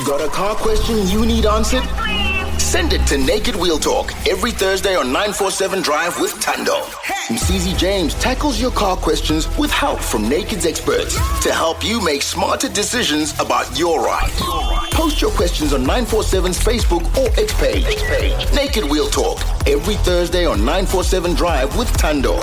Got a car question you need answered? Send it to Naked Wheel Talk every Thursday on 947 Drive with Thando. Msizi James tackles your car questions with help from Naked's experts to help you make smarter decisions about your ride. Post your questions on 947's Facebook or X page. Naked Wheel Talk every Thursday on 947 Drive with Thando.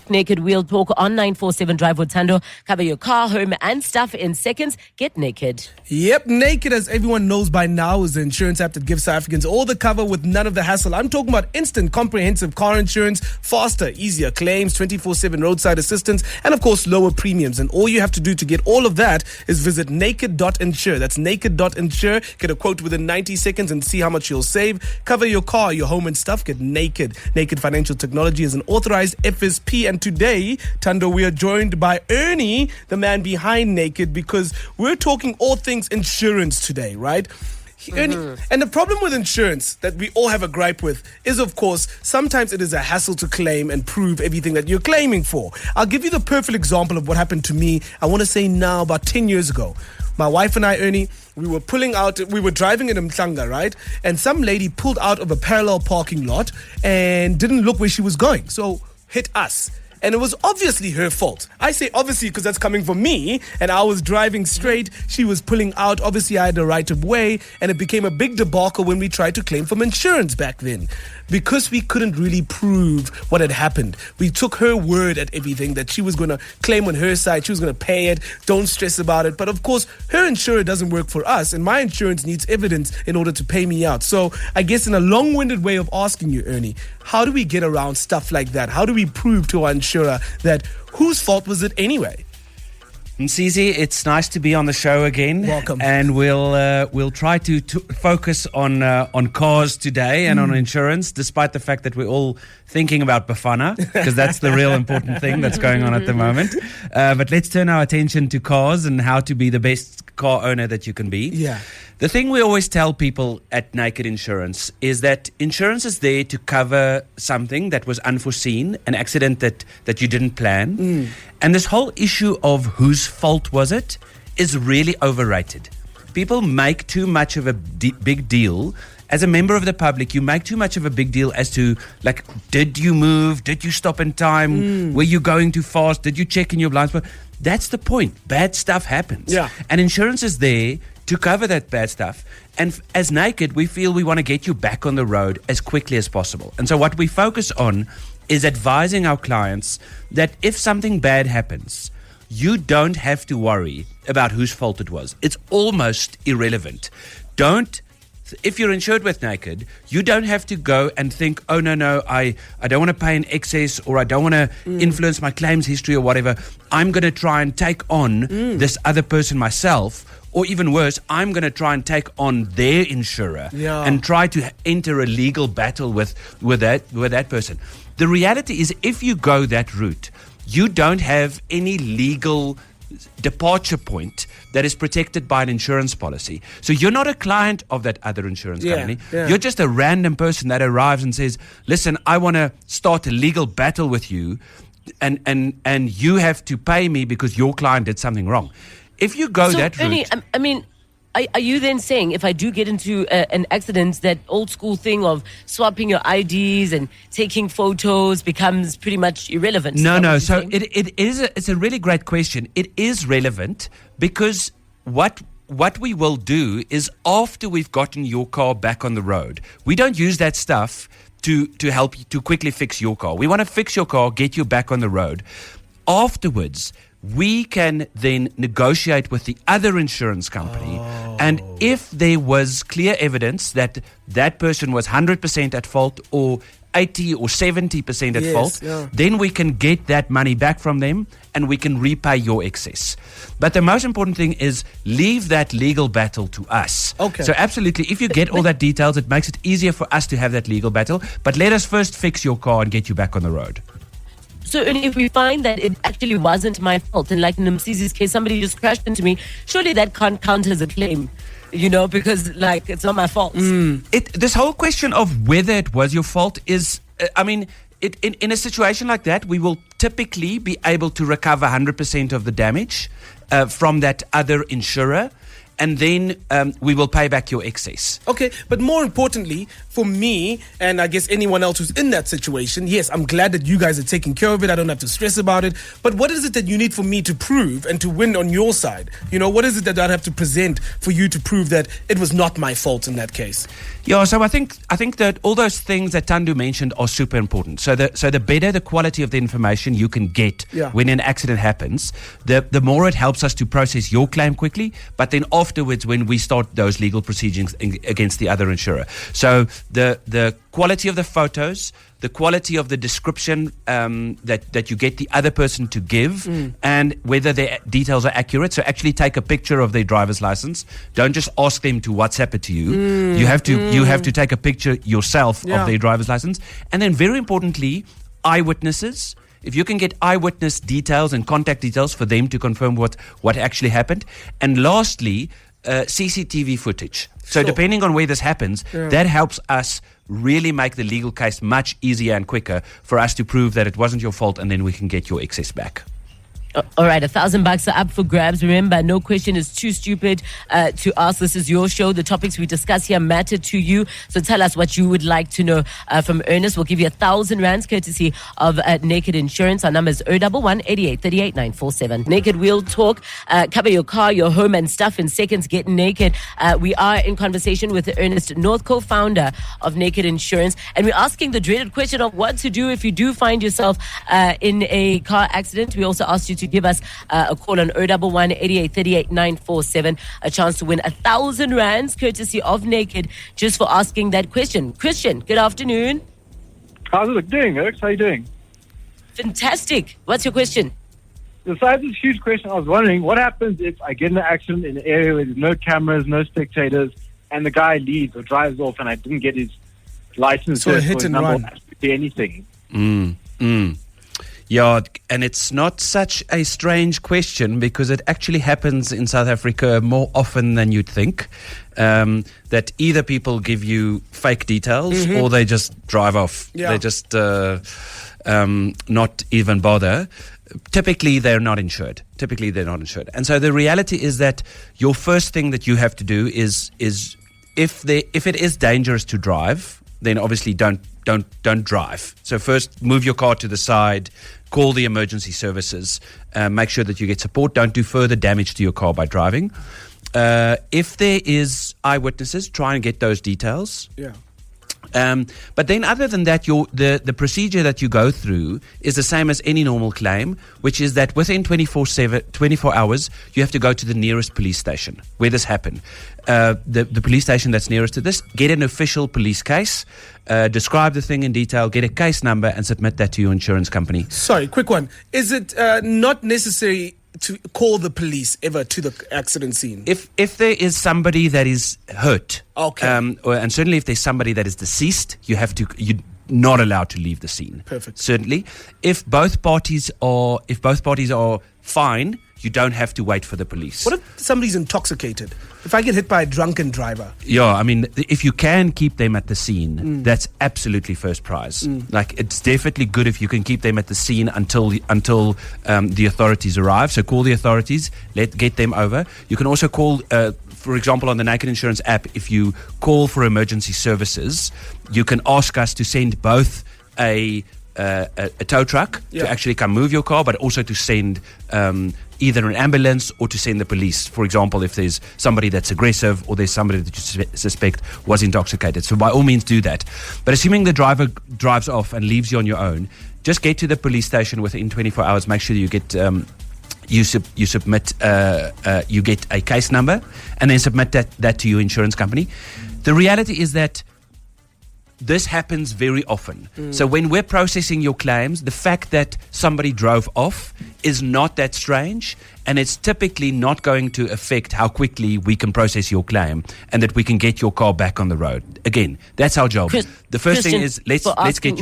Naked Wheel Talk on 947 Drive with Thando. Cover your car, home, and stuff in seconds. Get naked. Yep, Naked, as everyone knows by now, is the insurance app that gives South Africans all the cover with none of the hassle. I'm talking about instant, comprehensive car insurance, faster, easier claims, 24/7 roadside assistance, and of course, lower premiums. And all you have to do to get all of that is visit naked.insure. That's naked.insure. Get a quote within 90 seconds and see how much you'll save. Cover your car, your home, and stuff. Get Naked. Naked Financial Technology is an authorized FSP. And today, Thando, we are joined by Ernie, the man behind Naked, because we're talking all things insurance today, right? Ernie, and the problem with insurance that we all have a gripe with is, of course, sometimes it is a hassle to claim and prove everything that you're claiming for. I'll give you the perfect example of what happened to me, I want to say now, about 10 years ago. My wife and I, Ernie, we were driving in Mhlanga, right? And some lady pulled out of a parallel parking lot and didn't look where she was going. So hit us. And it was obviously her fault. I say obviously because that's coming from me, and I was driving straight. She was pulling out. Obviously, I had the right of way, and it became a big debacle when we tried to claim from insurance back then. Because we couldn't really prove what had happened. We took her word at everything that she was going to claim on her side. She was going to pay it. Don't stress about it. But of course, her insurer doesn't work for us, and my insurance needs evidence in order to pay me out. So I guess in a long-winded way of asking you, Ernie, how do we get around stuff like that? How do we prove to our insurer that whose fault was it anyway? Msizi, it's nice to be on the show again. Welcome. And we'll try to focus on cars today and on insurance, despite the fact that we're all thinking about Bafana, because that's the real important thing that's going on at the moment. But let's turn our attention to cars and how to be the best car owner that you can be. Yeah. The thing we always tell people at Naked Insurance is that insurance is there to cover something that was unforeseen, an accident that you didn't plan. And this whole issue of whose fault was it is really overrated. People make too much of a big deal. As a member of the public, you make too much of a big deal as to, like, did you move? Did you stop in time? Were you going too fast? Did you check in your blind spot? That's the point. Bad stuff happens. Yeah. And insurance is there to cover that bad stuff. And as Naked, we feel we want to get you back on the road as quickly as possible. And so what we focus on is advising our clients that if something bad happens, you don't have to worry about whose fault it was. It's almost irrelevant. If you're insured with Naked, you don't have to go and think, oh, no, I don't want to pay an excess, or I don't want to influence my claims history or whatever. I'm going to try and take on this other person myself. Or even worse, I'm going to try and take on their insurer and try to enter a legal battle with that person. The reality is, if you go that route, you don't have any legal departure point that is protected by an insurance policy. So you're not a client of that other insurance company. Yeah. You're just a random person that arrives and says, listen, I want to start a legal battle with you, and you have to pay me because your client did something wrong. If you go that route... Ernie, I mean, are you then saying if I do get into an accident, that old school thing of swapping your IDs and taking photos becomes pretty much irrelevant? No. So it's a really great question. It is relevant because what we will do is, after we've gotten your car back on the road, we don't use that stuff to help you to quickly fix your car. We want to fix your car, get you back on the road. Afterwards, we can then negotiate with the other insurance company. And if there was clear evidence that that person was 100% at fault, or 80 or 70% at fault, then we can get that money back from them and we can repay your excess. But the most important thing is, leave that legal battle to us. Okay. So absolutely, if you get all that details, it makes it easier for us to have that legal battle. But let us first fix your car and get you back on the road. So if we find that it actually wasn't my fault, and like in Msizi's case, somebody just crashed into me, surely that can't count as a claim, because like it's not my fault. This whole question of whether it was your fault is, in a situation like that, we will typically be able to recover 100% of the damage from that other insurer. and then we will pay back your excess. Okay, but more importantly, for me, and I guess anyone else who's in that situation, yes, I'm glad that you guys are taking care of it. I don't have to stress about it. But what is it that you need for me to prove and to win on your side? You know, what is it that I'd have to present for you to prove that it was not my fault in that case? Yeah, so I think that all those things that Thando mentioned are super important. So the better the quality of the information you can get when an accident happens, the more it helps us to process your claim quickly, but then afterwards when we start those legal proceedings against the other insurer. So the quality of the photos, the quality of the description that you get the other person to give, and whether their details are accurate. So actually take a picture of their driver's license. Don't just ask them to WhatsApp it to you. You have to take a picture yourself of their driver's license. And then very importantly, eyewitnesses. If you can get eyewitness details and contact details for them to confirm what actually happened. And lastly, CCTV footage. So depending on where this happens, that helps us really make the legal case much easier and quicker for us to prove that it wasn't your fault, and then we can get your excess back. All right, $1,000 are up for grabs. Remember, no question is too stupid to ask. This is your show. The topics we discuss here matter to you. So tell us what you would like to know from Ernest. We'll give you 1,000 rands courtesy of Naked Insurance. Our number is 011 88 38 947. Naked Wheel Talk. Cover your car, your home, and stuff in seconds. Get naked. We are in conversation with Ernest North, co-founder of Naked Insurance, and we're asking the dreaded question of what to do if you do find yourself in a car accident. We also asked you to give us a call on 011 88 38 947. A chance to win 1,000 rands courtesy of Naked just for asking that question. Christian, good afternoon. How's it doing, Alex? How you doing? Fantastic. What's your question? Besides this huge question, I was wondering, what happens if I get in an accident in an area where there's no cameras, no spectators, and the guy leaves or drives off and I didn't get his license So a hit and run. absolutely anything? Yeah, and it's not such a strange question because it actually happens in South Africa more often than you'd think. That either people give you fake details or they just drive off. Yeah. They just not even bother. Typically, they're not insured. And so the reality is that your first thing that you have to do is if it is dangerous to drive, then obviously don't drive. So first, move your car to the side, call the emergency services, make sure that you get support. Don't do further damage to your car by driving. If there is eyewitnesses, try and get those details. Yeah. But then other than that, the procedure that you go through is the same as any normal claim, which is that within 24 hours, you have to go to the nearest police station where this happened. The police station that's nearest to this, get an official police case, describe the thing in detail, get a case number, and submit that to your insurance company. Sorry, quick one. Is it not necessary to call the police ever to the accident scene? If there is somebody that is hurt, Okay. And certainly if there's somebody that is deceased, you're not allowed to leave the scene. Perfect. Certainly, if both parties are fine, you don't have to wait for the police. What if somebody's intoxicated? If I get hit by a drunken driver? Yeah, I mean, if you can keep them at the scene, that's absolutely first prize. Like, it's definitely good if you can keep them at the scene until the authorities arrive. So call the authorities, get them over. You can also call, for example, on the Naked Insurance app, if you call for emergency services, you can ask us to send both a tow truck to actually come move your car, but also to send either an ambulance or to send the police. For example, if there's somebody that's aggressive or there's somebody that you suspect was intoxicated. So by all means do that. But assuming the driver drives off and leaves you on your own, just get to the police station within 24 hours. Make sure you get you submit you get a case number and then submit that to your insurance company. The reality is that this happens very often. So when we're processing your claims, the fact that somebody drove off is not that strange, and it's typically not going to affect how quickly we can process your claim and that we can get your car back on the road. Again, that's our job. The first thing is let's get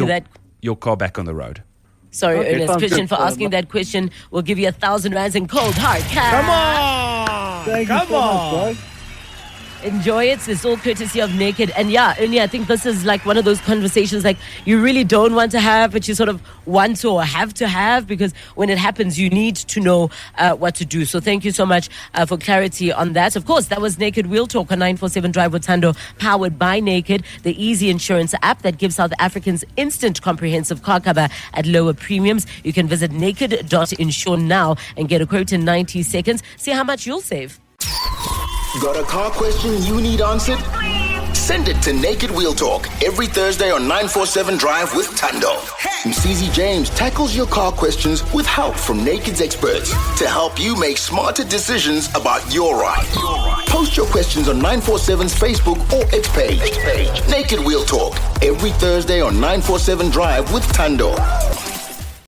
your car back on the road. Sorry, Okay, Ernest. sounds Christian, good. for asking that question. We'll give you 1,000 rands in cold hard cash. Come on! Thank you Come so on! much, guys. Enjoy it. It's all courtesy of Naked. And yeah, only I think this is like one of those conversations like you really don't want to have, but you sort of want to or have to have, because when it happens, you need to know what to do. So thank you so much for clarity on that. Of course, that was Naked Wheel Talk on 947 Drive with Thando, powered by Naked, the easy insurance app that gives South Africans instant comprehensive car cover at lower premiums. You can visit naked.insure now and get a quote in 90 seconds. See how much you'll save. Got a car question you need answered? Send it to Naked Wheel Talk every Thursday on 947 Drive with Thando. Msizi James tackles your car questions with help from Naked's experts to help you make smarter decisions about your ride. Post your questions on 947's Facebook or X page. Naked Wheel Talk every Thursday on 947 Drive with Thando.